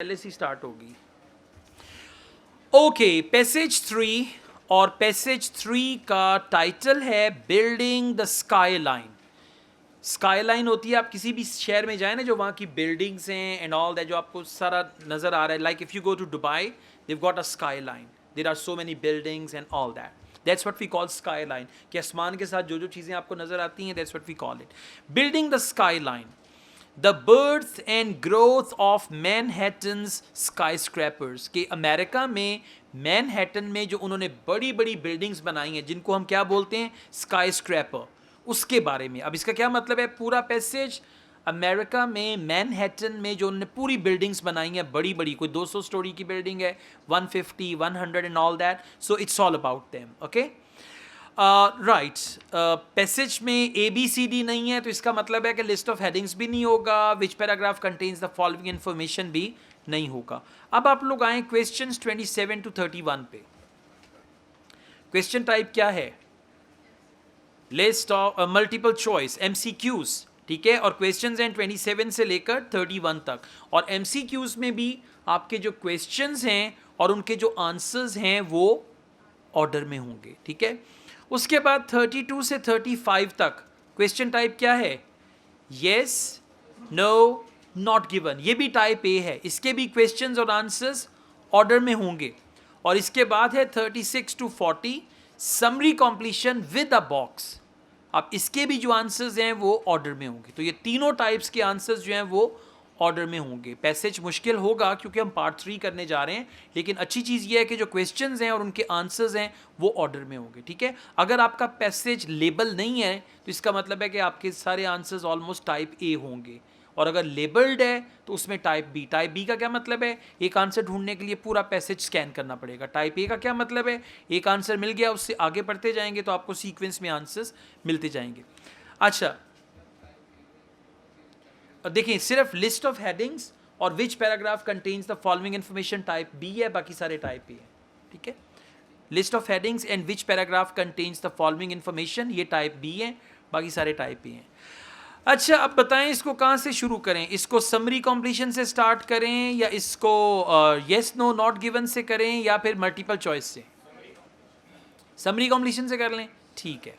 पहले से स्टार्ट होगी। ओके, पैसेज 3 और पैसेज 3 का टाइटल है building the sky line. Sky line होती है, आप किसी भी शहर में जाए ना, जो वहाँ की बिल्डिंग्स हैं एंड ऑल दैट, जो आपको सारा नज़र आ रहा है। Like if you go to Dubai, they've got a skyline, there are so many buildings and all that's what we call skyline, कि आसमान के साथ जो जो चीज़ें आपको नज़र आती हैं, that's what we call it, building the skyline, the birth and growth of Manhattan's skyscrapers, कि अमेरिका में मैनहट्टन में जो उन्होंने बड़ी बड़ी बिल्डिंग्स बनाई हैं, जिनको हम क्या बोलते हैं, स्काई स्क्रैपर, उसके बारे में। अब इसका क्या मतलब है, पूरा पैसेज अमेरिका में मैनहट्टन में जो उन्होंने पूरी बिल्डिंग्स बनाई हैं बड़ी बड़ी, कोई 200 स्टोरी की बिल्डिंग है, 150, 100 and all that, so it's all about them. Okay, right, passage में ए बी सी डी नहीं है, तो इसका मतलब है कि लिस्ट ऑफ हेडिंग्स भी नहीं होगा, which paragraph contains the following information भी नहीं होगा। अब आप लोग आए क्वेश्चन 27 to 31 पे। क्वेश्चन टाइप क्या है, list of multiple choice MCQs, ठीक है, और क्वेश्चंस हैं 27 से लेकर 31 तक, और MCQs में भी आपके जो क्वेश्चंस हैं और उनके जो आंसर्स हैं वो ऑर्डर में होंगे, ठीक है। उसके बाद 32 से 35 तक क्वेश्चन टाइप क्या है, यस, नो, नॉट गिवन, ये भी टाइप ए है, इसके भी क्वेश्चंस और आंसर्स ऑर्डर में होंगे। और इसके बाद है 36 to 40 summary completion with a box, अब इसके भी जो आंसर्स हैं वो ऑर्डर में होंगे। तो ये तीनों टाइप्स के आंसर्स जो हैं वो ऑर्डर में होंगे। पैसेज मुश्किल होगा क्योंकि हम पार्ट 3 करने जा रहे हैं, लेकिन अच्छी चीज़ ये है कि जो क्वेश्चंस हैं और उनके आंसर्स हैं वो ऑर्डर में होंगे, ठीक है। अगर आपका पैसेज लेबल नहीं है तो इसका मतलब है कि आपके सारे आंसर्स ऑलमोस्ट टाइप ए होंगे, और अगर लेबल्ड है तो उसमें टाइप बी। टाइप बी का क्या मतलब है, एक आंसर ढूंढने के लिए पूरा पैसेज स्कैन करना पड़ेगा। टाइप ए का क्या मतलब है, एक आंसर मिल गया, उससे आगे बढ़ते जाएंगे तो आपको सीक्वेंस में आंसर्स मिलते जाएंगे। अच्छा, देखिए, सिर्फ लिस्ट ऑफ हेडिंग्स और which paragraph contains the following information type B है, बाकी सारे टाइप ए है, ठीक है। List of headings and which paragraph contains the following information, ये टाइप बी है, बाकी सारे टाइप ए हैं। अच्छा, अब बताएं इसको कहाँ से शुरू करें, इसको समरी कॉम्प्लीशन से स्टार्ट करें, या इसको येस नो नॉट गिवन से करें, या फिर मल्टीपल चॉइस से? समरी कॉम्प्लीशन से कर लें, ठीक है।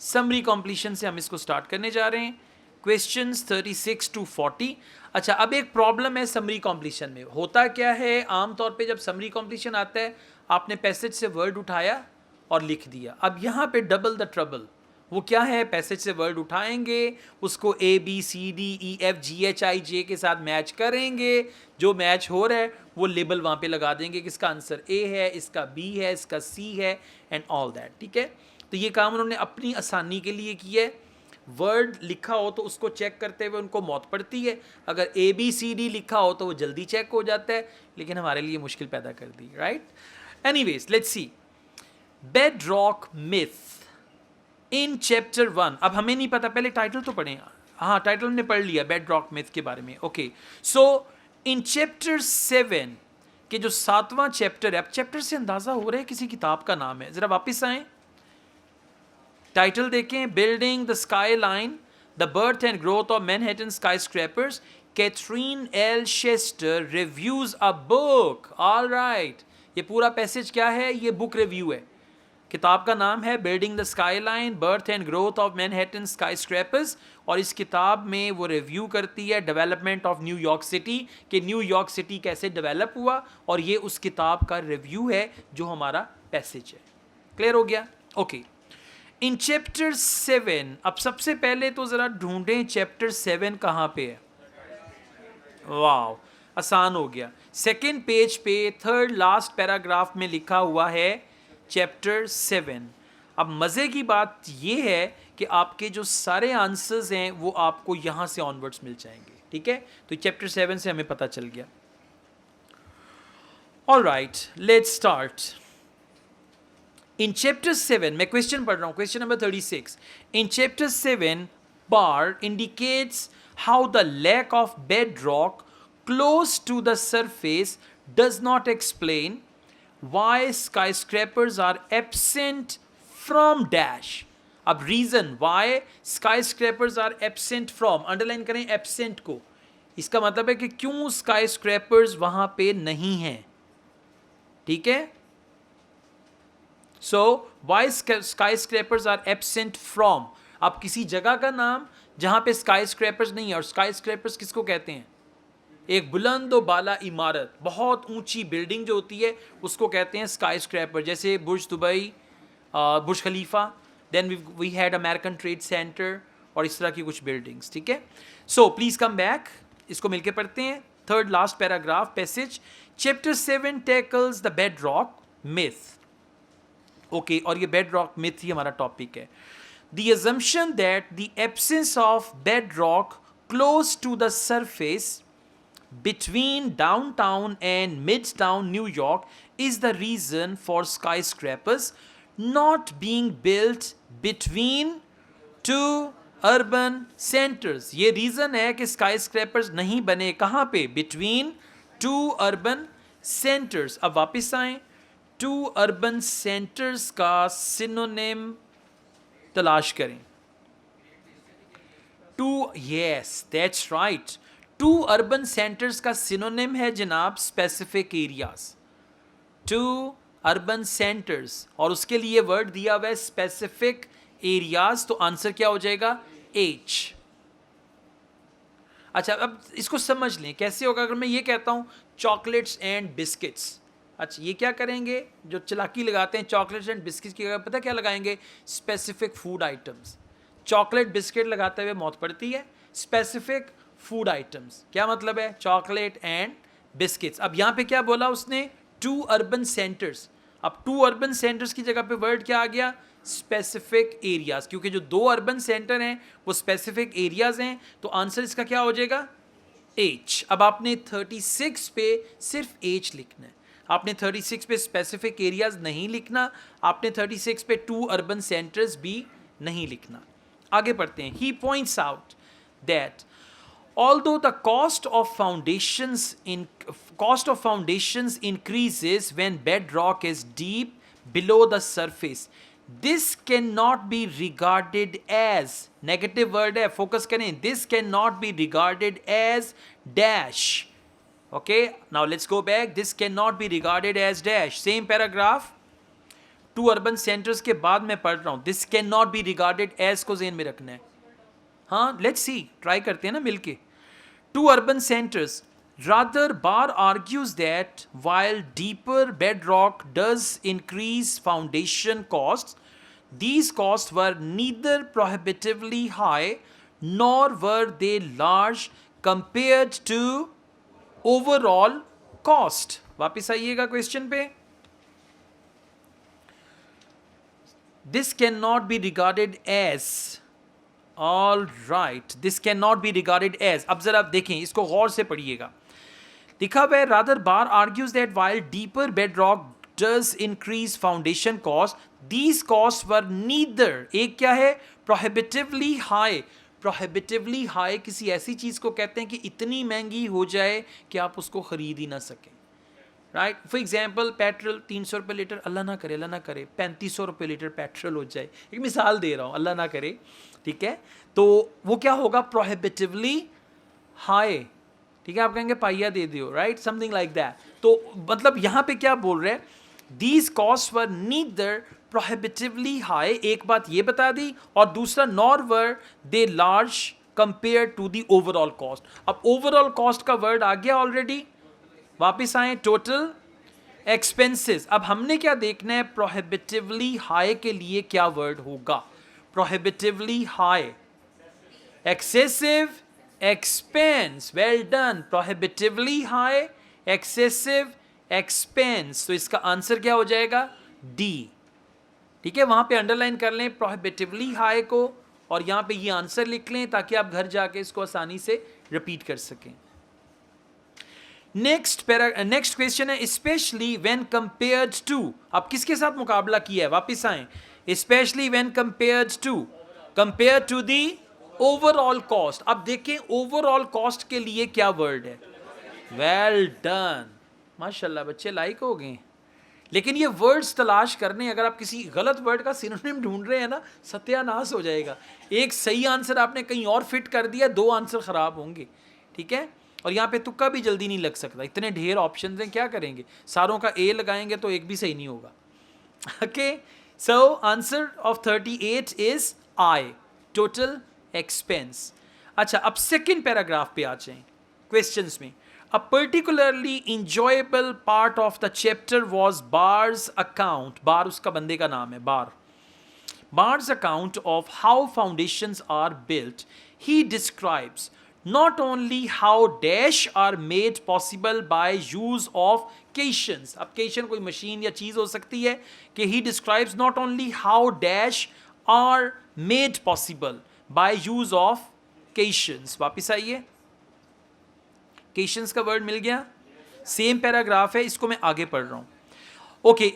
समरी कॉम्प्लीशन से हम इसको स्टार्ट करने जा रहे हैं, क्वेश्चंस 36 to 40। अच्छा, अब एक प्रॉब्लम है समरी कॉम्प्लीशन में। होता क्या है, आमतौर पे जब समरी कॉम्प्लीशन आता है, आपने पैसेज से वर्ड उठाया और लिख दिया। अब यहाँ पे डबल द ट्रबल, वो क्या है, पैसेज से वर्ड उठाएंगे, उसको ABCDEFGHIJ के साथ मैच करेंगे, जो मैच हो रहा है वो लेबल वहाँ पे लगा देंगे कि इसका आंसर A है, इसका B है, इसका C है एंड ऑल दैट, ठीक है। तो ये काम उन्होंने अपनी आसानी के लिए किया है। वर्ड लिखा हो तो उसको चेक करते हुए उनको मौत पड़ती है, अगर ABCD लिखा हो तो वो जल्दी चेक हो जाता है, लेकिन हमारे लिए मुश्किल पैदा कर दी, right. Anyways, let's see, bedrock myth in chapter 1। अब हमें नहीं पता, पहले टाइटल तो पढ़ें। हाँ, टाइटल हमने पढ़ लिया बेड रॉक मिथ के बारे में, ओके। सो इन चैप्टर 7 के जो 7वां चैप्टर है, अब चैप्टर से अंदाजा हो रहा है किसी किताब का नाम है, जरा वापस आए, टाइटल देखें, building the skyline, the birth and growth of Manhattan skyscrapers, Katherine L Shester reviews a book. All right, ये पूरा पैसेज क्या है, ये बुक रिव्यू है। किताब का नाम है building the sky line, birth and growth of Manhattan sky scrapers, और इस किताब में वो रिव्यू करती है डेवलपमेंट ऑफ न्यूयॉर्क सिटी, कि न्यूयॉर्क सिटी कैसे डेवलप हुआ, और ये उस किताब का रिव्यू है जो हमारा पैसेज है। क्लियर हो गया, ओके। इन चैप्टर 7, अब सबसे पहले तो ज़रा ढूंढें चैप्टर 7 कहाँ पे है। वाह, आसान हो गया, सेकेंड पेज पे थर्ड लास्ट पैराग्राफ में लिखा हुआ है चैप्टर 7। अब मज़े की बात ये है कि आपके जो सारे आंसर्स हैं वो आपको यहाँ से ऑनवर्ड्स मिल जाएंगे, ठीक है। तो चैप्टर 7 से हमें पता चल गया। All right, let's start. In chapter 7, मैं क्वेश्चन पढ़ रहा हूँ, question number 36। In chapter 7, Barr indicates how the lack of bedrock close to the surface does not explain why skyscrapers are absent from dash। अब reason why skyscrapers are absent from, underline करें absent को, इसका मतलब है कि क्यों sky scrapers वहां पे नहीं हैं, ठीक है। So why skyscrapers are absent from, अब किसी जगह का नाम जहां पे स्काई स्क्रैपर्स नहीं है, और स्काई स्क्रैपर्स किसको कहते हैं, एक बुलंद व बाला इमारत, बहुत ऊंची बिल्डिंग जो होती है उसको कहते हैं स्काई स्क्रैपर, जैसे Burj Dubai, Burj Khalifa, then we had American trade center, और इस तरह की कुछ बिल्डिंग्स, ठीक है। सो प्लीज कम बैक, इसको मिलके पढ़ते हैं। Third last paragraph passage, chapter 7 tackles the bed rock myth, okay, और ये बेड रॉक मिथ ही हमारा टॉपिक है। The assumption that the absence of bedrock close to the surface between downtown and midtown New York is the reason for skyscrapers not being built between two urban centers. ये reason है कि skyscrapers नहीं बने कहाँ पे, between two urban centers. अब वापस आएं, two urban centers का synonym तलाश करें। To, yes that's right, to urban centers का सिनोनिम है जनाब specific areas, to urban centers, और उसके लिए वर्ड दिया हुआ है स्पेसिफिक एरियाज, तो आंसर क्या हो जाएगा, एच। अच्छा, अब इसको समझ लें कैसे होगा। अगर मैं ये कहता हूं चॉकलेट्स एंड बिस्किट्स, अच्छा ये क्या करेंगे, जो चालाकी लगाते हैं चॉकलेट्स एंड बिस्किट्स की जगह पता क्या लगाएंगे, specific food items. Chocolate biscuit लगाते हुए मौत पड़ती है, स्पेसिफिक फूड आइटम्स, क्या मतलब है, चॉकलेट एंड बिस्किट्स। अब यहाँ पे क्या बोला उसने, टू अर्बन सेंटर्स, अब टू अर्बन सेंटर्स की जगह पे वर्ड क्या आ गया, स्पेसिफिक एरियाज, क्योंकि जो दो अर्बन सेंटर हैं वो स्पेसिफिक एरियाज हैं, तो आंसर इसका क्या हो जाएगा, एच। अब आपने 36 पे सिर्फ एच लिखना है, आपने 36 पे स्पेसिफिक एरियाज नहीं लिखना, आपने 36 पे टू अर्बन सेंटर्स भी नहीं लिखना। आगे पढ़ते हैं। He points out that although the cost of foundations increases when bedrock is deep below the surface, this cannot be regarded as, negative word है, focus करें, this cannot be regarded as dash. Okay, now let's go back. This cannot be regarded as dash. Same paragraph. To urban centers के बाद मैं पढ़ रहा हूं, this can not be regarded as को जेन में रखना है। हाँ, लेट्स सी, ट्राई करते हैं ना मिलके। To urban centers, rather Barr argues that while deeper bedrock does increase foundation costs, these costs were neither prohibitively high nor were they large compared to overall cost. वापिस आइएगा question पे। This cannot be regarded as, all right, this cannot be regarded as, अब जरा देखें इसको गौर से पढ़िएगा, लिखा हुआ है rather Barr argues that while deeper bedrock does increase foundation cost, these costs were neither, एक क्या है, prohibitively high, prohibitively high किसी ऐसी चीज को कहते हैं कि इतनी महंगी हो जाए कि आप उसको खरीद ही ना सकें, राइट। फॉर एग्जाम्पल पेट्रोल 300 रुपये लीटर, अल्लाह ना करे, अल्लाह ना करे 3500 रुपये लीटर पेट्रोल हो जाए, एक मिसाल दे रहा हूँ, अल्लाह ना करे, ठीक है, तो वो क्या होगा, प्रोहिबिटिवली हाई, ठीक है, आप कहेंगे पाइया दे दियो, राइट, समथिंग लाइक दैट। तो मतलब यहाँ पे क्या बोल रहे हैं, these cost were neither prohibitively high, एक बात ये बता दी, और दूसरा nor were they large compared to the overall cost. अब ओवरऑल कॉस्ट का वर्ड आ गया ऑलरेडी, वापिस आए, टोटल एक्सपेंसेस। अब हमने क्या देखना है, प्रोहिबिटिवली हाई के लिए क्या वर्ड होगा, prohibitively high, excessive expense, well done, prohibitively high excessive expense, तो इसका आंसर क्या हो जाएगा, डी, ठीक है। वहां पे अंडरलाइन कर लें प्रोहिबिटिवली हाई को, और यहां पे ये आंसर लिख लें ताकि आप घर जाके इसको आसानी से रिपीट कर सकें। नेक्स्ट क्वेश्चन है, स्पेशली व्हेन कंपेयर्ड टू, अब किसके साथ मुकाबला किया है, वापिस आए, especially when compared to the overall cost. अब देखें ओवरऑल कॉस्ट के लिए क्या वर्ड है, वेल डन, माशाल्लाह बच्चे लाइक हो गए। लेकिन ये वर्ड्स तलाश करने, अगर आप किसी गलत वर्ड का सिनोनिम ढूंढ रहे हैं ना, सत्यानाश हो जाएगा। एक सही आंसर आपने कहीं और फिट कर दिया, दो आंसर खराब होंगे, ठीक है। और यहाँ पे तुक्का भी जल्दी नहीं लग सकता, इतने ढेर ऑप्शन हैं, क्या करेंगे, सारों का ए लगाएंगे तो एक भी सही नहीं होगा. Okay, so answer of 38 is I, total expense. अच्छा, अब सेकेंड पैराग्राफ पे आ जाएं क्वेश्चंस में. A particularly enjoyable part of the chapter was Barr's account. Barr उसका बंदे का नाम है, Barr. Barr's account of how foundations are built. He describes not only how dash are made possible by use of cations. अब cation कोई machine या चीज हो सकती है कि he describes not only how dash are made possible by use of cations. वापिस आइए, केशंस का वर्ड मिल गया. सेम पैराग्राफ है, इसको मैं आगे पढ़ रहा हूं. ओके,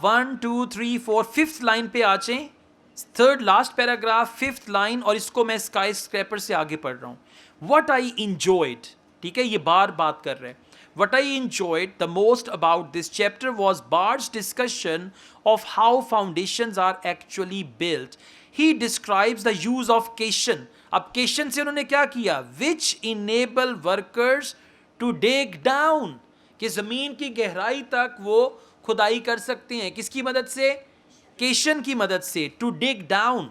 1 2 3 4 5th लाइन पे आ जाएं. Third last paragraph 5th line, और इसको मैं स्काई स्क्रैपर से आगे पढ़ रहा हूं. व्हाट आई इंजॉयड, ठीक है, ये बार बात कर रहे हैं. What I enjoyed the most about this chapter was Barr's discussion of how foundations are actually built. He describes the use of caissons. अब केशन से उन्होंने क्या किया, which enable workers to dig down, कि जमीन की गहराई तक वो खुदाई कर सकते हैं. किसकी मदद से, केशन की मदद से. To dig down,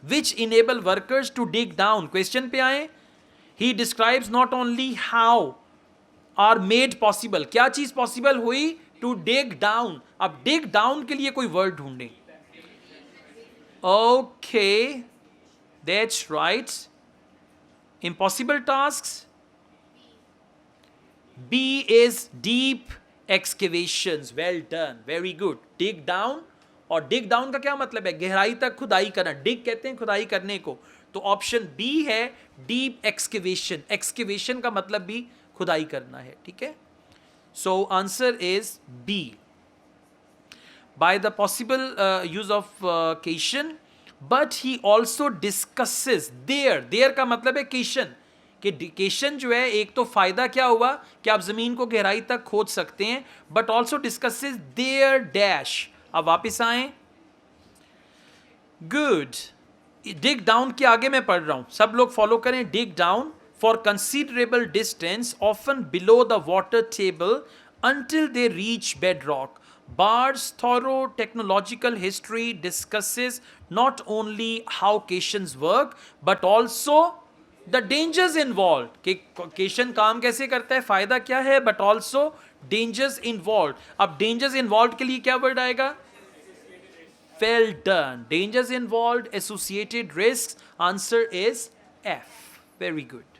which enable workers to dig down. Question पे आए. He describes not only how are made possible, क्या चीज पॉसिबल हुई, टू डिग डाउन. अब डिग डाउन के लिए कोई वर्ड ढूंढें. Okay, that's right. Impossible tasks. B is deep excavations. Well done. Very good. Dig down. और dig down का क्या मतलब है, गहराई तक खुदाई करना. dig कहते हैं खुदाई करने को. तो ऑप्शन बी है deep excavation. excavation का मतलब भी खुदाई करना है, ठीक है. So answer is B. By the possible use of cation. But he also discusses there का मतलब है केशन, कि केशन जो है, एक तो फायदा क्या हुआ कि आप जमीन को गहराई तक खोद सकते हैं, but also discusses their dash. अब वापिस आए. गुड. डिग डाउन के आगे मैं पढ़ रहा हूं, सब लोग फॉलो करें. Dig down for considerable distance often below the water table until they reach bedrock. Barr's thorough technological history discusses not only how cations work but also the dangers involved. कि cation काम कैसे करता है, फायदा क्या है, but also dangers involved. अब dangers involved के लिए क्या वर्ड आएगा, well done. Dangers involved, associated risks. Answer is F. Very good.